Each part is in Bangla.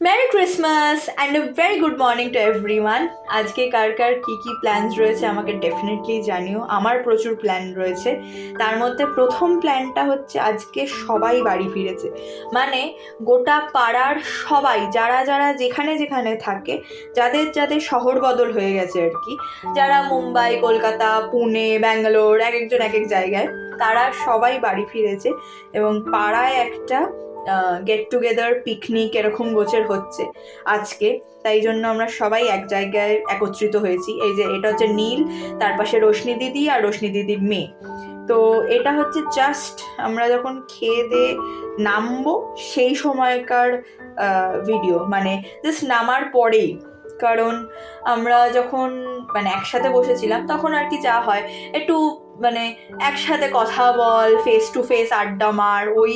Merry Christmas and a very good morning to everyone. আজকে কার কার কী কী প্ল্যানস রয়েছে আমাকে ডেফিনেটলি জানিও। আমার প্রচুর প্ল্যান রয়েছে। তার মধ্যে প্রথম প্ল্যানটা হচ্ছে আজকে সবাই বাড়ি ফিরেছে, মানে গোটা পাড়ার সবাই যারা যারা যেখানে যেখানে থাকে, যাদের যাদের শহর বদল হয়ে গেছে আর কি, যারা মুম্বাই, কলকাতা, পুনে, ব্যাঙ্গালোর, এক একজন এক এক জায়গায়, তারা সবাই বাড়ি ফিরেছে এবং পাড়ায় একটা গেট টুগেদার পিকনিক এরকম গোছের হচ্ছে আজকে। তাই জন্য আমরা সবাই এক জায়গায় একত্রিত হয়েছি। এই যে এটা হচ্ছে নীল, তার পাশে রোশনি দিদি আর রোশনি দিদির মেয়ে। তো এটা হচ্ছে জাস্ট আমরা যখন খেয়ে দিয়ে নামবো সেই সময়কার ভিডিও, মানে জাস্ট নামার পরেই। কারণ আমরা যখন মানে একসাথে বসেছিলাম তখন আর কি যা হয়, একটু মানে একসাথে কথা বল, ফেস টু ফেস আড্ডা মার, ওই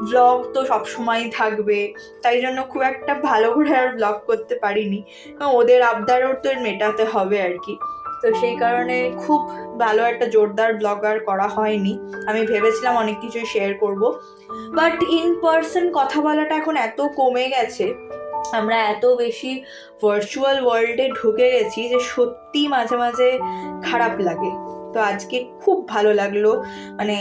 ভ্লগ তো সবসময়ই থাকবে। তাই জন্য খুব একটা ভালো করে আর ভ্লগ করতে পারিনি, ওদের আবদারও তো মেটাতে হবে আর কি। তো সেই কারণে খুব ভালো একটা জোরদার ব্লগ আর করা হয়নি। আমি ভেবেছিলাম অনেক কিছুই শেয়ার করব, বাট ইন পার্সন কথা বলাটা এখন এত কমে গেছে, আমরা এত বেশি ভার্চুয়াল ওয়ার্ল্ডে ঢুকে গেছি যে সত্যি মাঝে মাঝে খারাপ লাগে। তো আজকে খুব ভালো লাগলো, মানে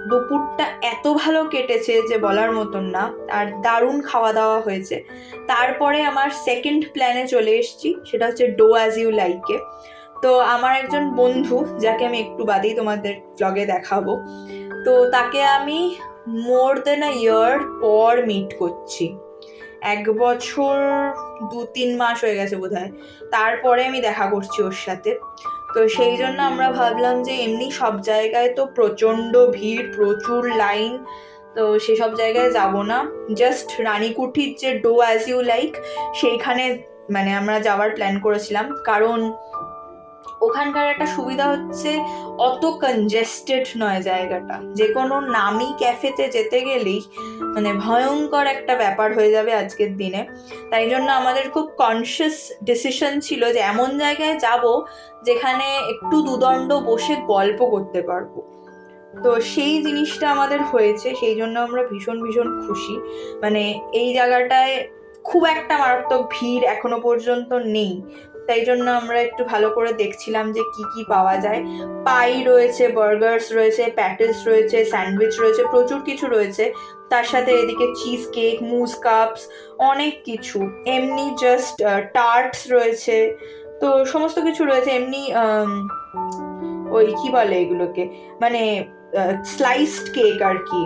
দুপুরটা এত ভালো কেটেছে যে বলার মতন না, আর দারুণ খাওয়া দাওয়া হয়েছে। তারপরে আমার সেকেন্ড প্ল্যানে চলে এসেছি, সেটা হচ্ছে ডো অ্যাজ ইউ লাইকে। তো আমার একজন বন্ধু, যাকে আমি একটু বাদেই তোমাদের ব্লগে দেখাবো, তো তাকে আমি মোর দেন আ ইয়ার পর মিট করছি। 1 বছর 2-3 মাস হয়ে গেছে বোধহয়, তারপরে আমি দেখা করছি ওর সাথে। তো সেই জন্য আমরা ভাবলাম যে এমনি সব জায়গায় তো প্রচণ্ড ভিড়, প্রচুর লাইন, তো সেসব জায়গায় যাব না। জাস্ট রানীকুঠির যে ডো অ্যাজ ইউ লাইক, সেইখানে মানে আমরা যাওয়ার প্ল্যান করেছিলাম। কারণ ওখানকার একটা সুবিধা হচ্ছে অত কনজেস্টেড নয় জায়গাটা, যে কোনো নামি ক্যাফেতে যেতে গেলেই মানে ভয়ঙ্কর একটা ব্যাপার হয়ে যাবে আজকের দিনে। তাই জন্য আমাদের খুব কনসিয়াস ডিসিশন ছিল যে এমন জায়গায় যাব যেখানে একটু দুদণ্ড বসে গল্প করতে পারবো। তো সেই জিনিসটা আমাদের হয়েছে, সেই জন্য আমরা ভীষণ ভীষণ খুশি। মানে এই জায়গাটায় খুব একটা মারাত্মক ভিড় এখনো পর্যন্ত নেই। তাই জন্য আমরা একটু ভালো করে দেখছিলাম যে কি কি পাওয়া যায়। পাই রয়েছে, বার্গার্স রয়েছে, প্যাটিস রয়েছে, স্যান্ডউইচ রয়েছে, প্রচুর কিছু রয়েছে। তার সাথে এদিকে চিজ কেক, মুজ কাপস, অনেক কিছু। এমনি জাস্ট টার্টস রয়েছে, তো সমস্ত কিছু রয়েছে। এমনি ওই কি বলে এগুলোকে, মানে স্লাইসড কেক আর কি,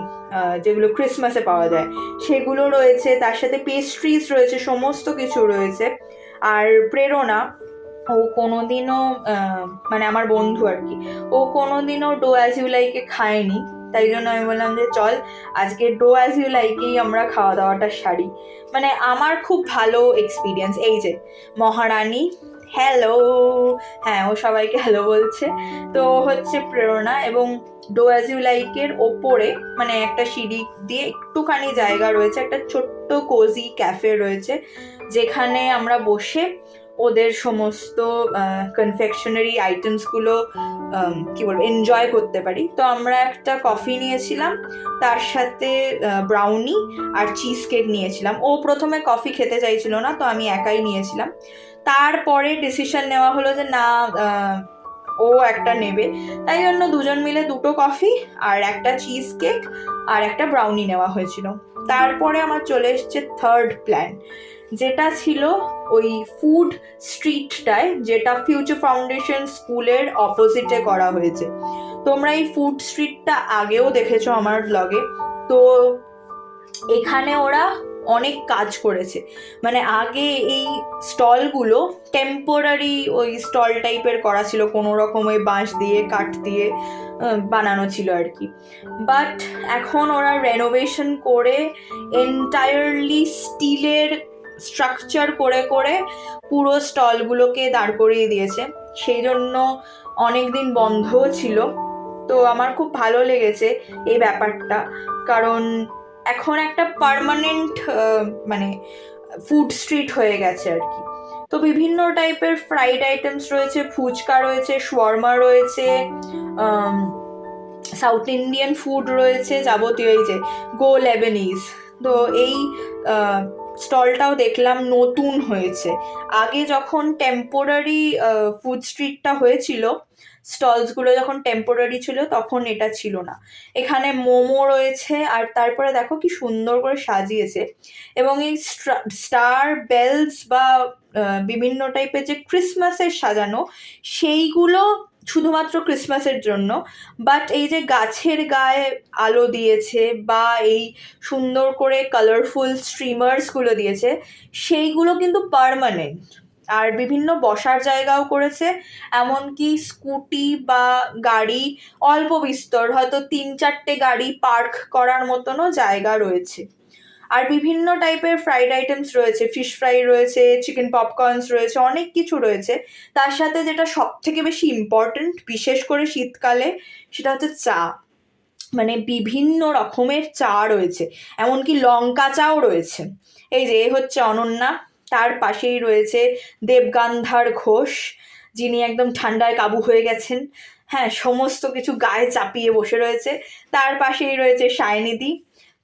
যেগুলো ক্রিসমাসে পাওয়া যায় সেগুলো রয়েছে। তার সাথে পেস্ট্রিজ রয়েছে, সমস্ত কিছু রয়েছে। আর প্রেরণা, ও কোনোদিনও মানে আমার বন্ধু আর কি, ও কোনোদিনও ডো অ্যাজ ইউ লাইকে খায়নি। তাই জন্য আমি বললাম যে চল আজকে ডো অ্যাজ ইউ লাইকেই আমরা খাওয়া দাওয়াটা সারি। মানে আমার খুব ভালো এক্সপিরিয়েন্স। এই যে মহারানী, হ্যালো, হ্যাঁ ও সবাইকে হ্যালো বলছে। তো হচ্ছে প্রেরণা, এবং ডো অ্যাজ ইউ লাইকের ওপরে মানে একটা সিঁড়ি দিয়ে একটুখানি জায়গা রয়েছে, একটা ছোট্ট কোজি ক্যাফে রয়েছে, যেখানে আমরা বসে ওদের সমস্ত কনফেকশনারি আইটেমসগুলো কি বলবো এনজয় করতে পারি। তো আমরা একটা কফি নিয়েছিলাম, তার সাথে ব্রাউনি আর চিজ কেক নিয়েছিলাম। ও প্রথমে কফি খেতে চাইছিল না, তো আমি একাই নিয়েছিলাম। তারপরে ডিসিশন নেওয়া হলো যে না, ও একটা নেবে। তাই জন্য দুজন মিলে 2টো কফি আর একটা চিজ কেক আর একটা ব্রাউনি নেওয়া হয়েছিল। তারপরে আমার চলে এসছে থার্ড প্ল্যান, যেটা ছিল ওই ফুড স্ট্রিটটায়, যেটা ফিউচার ফাউন্ডেশন স্কুলের অপোজিটে করা হয়েছে। তোমরা এই ফুড স্ট্রিটটা আগেও দেখেছো আমার ব্লগে। তো এখানে ওরা অনেক কাজ করেছে, মানে আগে এই স্টলগুলো টেম্পোরারি ওই স্টল টাইপের করা ছিল, কোনো রকম ওই বাঁশ দিয়ে কাঠ দিয়ে বানানো ছিল আর কি। বাট এখন ওরা রেনোভেশন করে এন্টায়ারলি স্টিলের স্ট্রাকচার করে করে পুরো স্টলগুলোকে দাঁড় করিয়ে দিয়েছে। সেই জন্য অনেক দিন বন্ধও ছিল। তো আমার খুব ভালো লেগেছে এই ব্যাপারটা, কারণ এখন একটা পার্মানেন্ট মানে ফুড স্ট্রিট হয়ে গেছে আর কি। তো বিভিন্ন টাইপের ফ্রাইড আইটেমস রয়েছে, ফুচকা রয়েছে, শওয়ারমা রয়েছে, সাউথ ইন্ডিয়ান ফুড রয়েছে, যাবতীয় এই যে গো লেবানিজ। তো এই স্টলটাও দেখলাম নতুন হয়েছে। আগে যখন টেম্পোরারি ফুড স্ট্রিটটা হয়েছিল, স্টলসগুলো যখন টেম্পোরারি ছিল তখন এটা ছিল না। এখানে মোমো রয়েছে, আর তারপরে দেখো কি সুন্দর করে সাজিয়েছে। এবং এই স্টার বেলস বা বিভিন্ন টাইপের যে ক্রিসমাসের সাজানো, সেইগুলো শুধুমাত্র ক্রিসমাসের জন্য। বাট এই যে গাছের গায়ে আলো দিয়েছে বা এই সুন্দর করে কালারফুল স্ট্রিমার্সগুলো দিয়েছে, সেইগুলো কিন্তু পার্মানেন্ট। আর বিভিন্ন বসার জায়গাও করেছে, এমনকি স্কুটি বা গাড়ি অল্প বিস্তর, হয়তো 3-4টে গাড়ি পার্ক করার মতনও জায়গা রয়েছে। আর বিভিন্ন টাইপের ফ্রাইড আইটেমস রয়েছে, ফিশ ফ্রাই রয়েছে, চিকেন পপকর্নস রয়েছে, অনেক কিছু রয়েছে। তার সাথে যেটা সব থেকে বেশি ইম্পর্ট্যান্ট, বিশেষ করে শীতকালে, সেটা হচ্ছে চা। মানে বিভিন্ন রকমের চা রয়েছে, এমনকি লঙ্কা চাও রয়েছে। এই যে এ হচ্ছে অনন্যা, তার পাশেই রয়েছে দেবগান্ধার ঘোষ, যিনি একদম ঠান্ডায় কাবু হয়ে গেছেন। হ্যাঁ, সমস্ত কিছু গায়ে চাপিয়ে বসে রয়েছে। তার পাশেই রয়েছে সায়নিধি।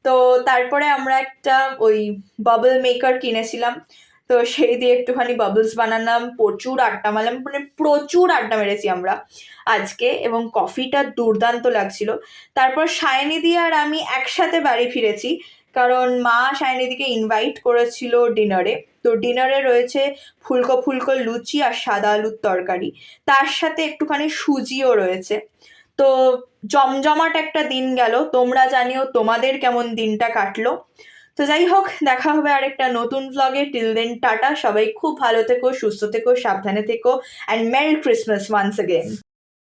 তো তারপরে আমরা একটা ওই বাবল মেকার কিনেছিলাম, তো সেই দিয়ে একটুখানি বাবলস বানালাম, প্রচুর আড্ডা মারলাম, মানে প্রচুর আড্ডা মেরেছি আমরা আজকে, এবং কফিটা দুর্দান্ত লাগছিল। তারপর সায়নিধি আর আমি একসাথে বাড়ি ফিরেছি, কারণ মা সায়নিধিকে ইনভাইট করেছিল ডিনারে। তো ডিনারে রয়েছে ফুলকো ফুলকো লুচি আর সাদা আলুর তরকারি, তার সাথে একটুখানি সুজিও রয়েছে। তো জমজমাট একটা দিন গেল। তোমরা জানিও তোমাদের কেমন দিনটা কাটলো। তো যাই হোক, দেখা হবে আরেকটা নতুন ভ্লগে। টিল দেন টাটা, সবাই খুব ভালো থেকো, সুস্থ থেকো, সাবধানে থেকো, and merry Christmas once again.